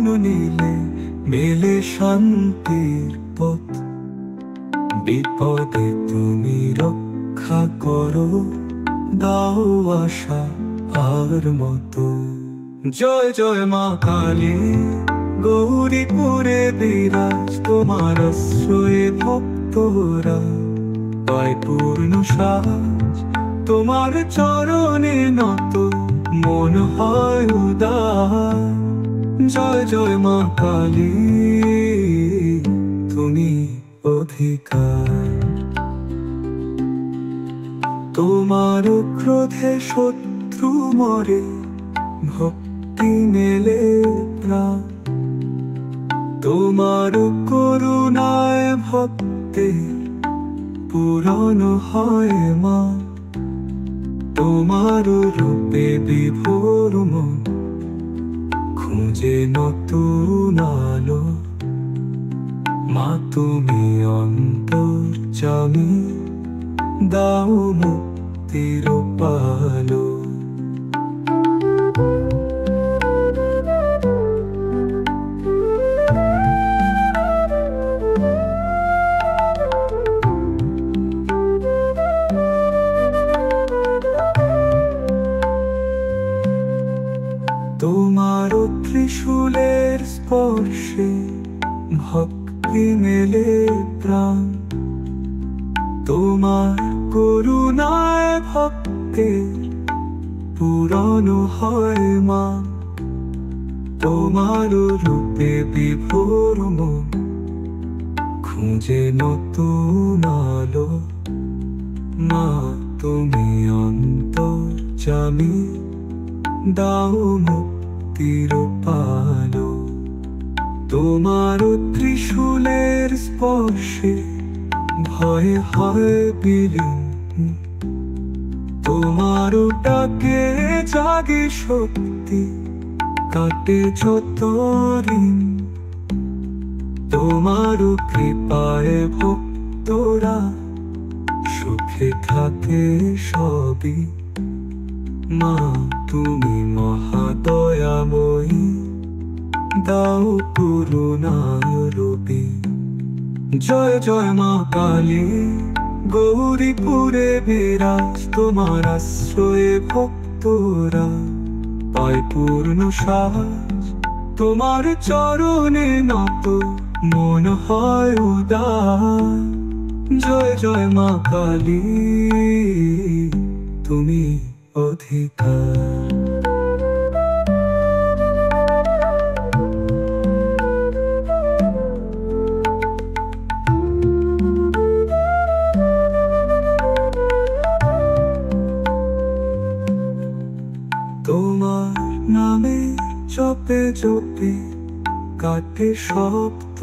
যত্ন নিলে মেলে শান্তির পথ। বিপদে তুমি রক্ষা করো, দাও আশা আর মতো। জয় জয় মা কালী, গৌরীপুরে বিরাজ তোমার আশ্রয়ে ভক্তরা পায় পূর্ণ সাজ। তোমার চরণে নত মন হয় উদার। জয় জয় মা কালী, তুমি অধিকার। তোমার ক্রোধে শত্রু মরে, ভক্তি মেলে প্রাণ। তোমার করুণায় ভক্তে পূরণ হয় মা। তোমার রূপে বিভোর মন খুঁজে নতুন আলো। মা তুমি অন্তর্যামী, দাও মুক্তির পালো। তোমার ত্রিশূলের স্পর্শে ভক্তি মেলে প্রাণ। তোমার করুণায় ভক্তে পূরণ হয় মা। তোমার রূপে বিভোর মন খুঁজে নতুন আলো। মা তুমি অন্তর্যামী, দাও মুক্তির পালো। তোমার ত্রিশূলের স্পর্শে ভয় হয় বিলীন। তোমার ডাকে জাগে শক্তি, কাটে যত ঋণ। তোমার কৃপায় ভক্তরা সুখে থাকে সবই। মা তুমি মহাদয়াময়ী, দাও করুণার রূপে। জয় জয় মা কালী, গৌরীপুরে বিরাজ তোমার আশ্রয়ে ভক্তরা পায় পূর্ণ সাজ। তোমার চরণে নত মন হয় উদার। জয় জয় মা কালী, তুমি অধিকার। তোমার নামে জপে জপে কাটে সব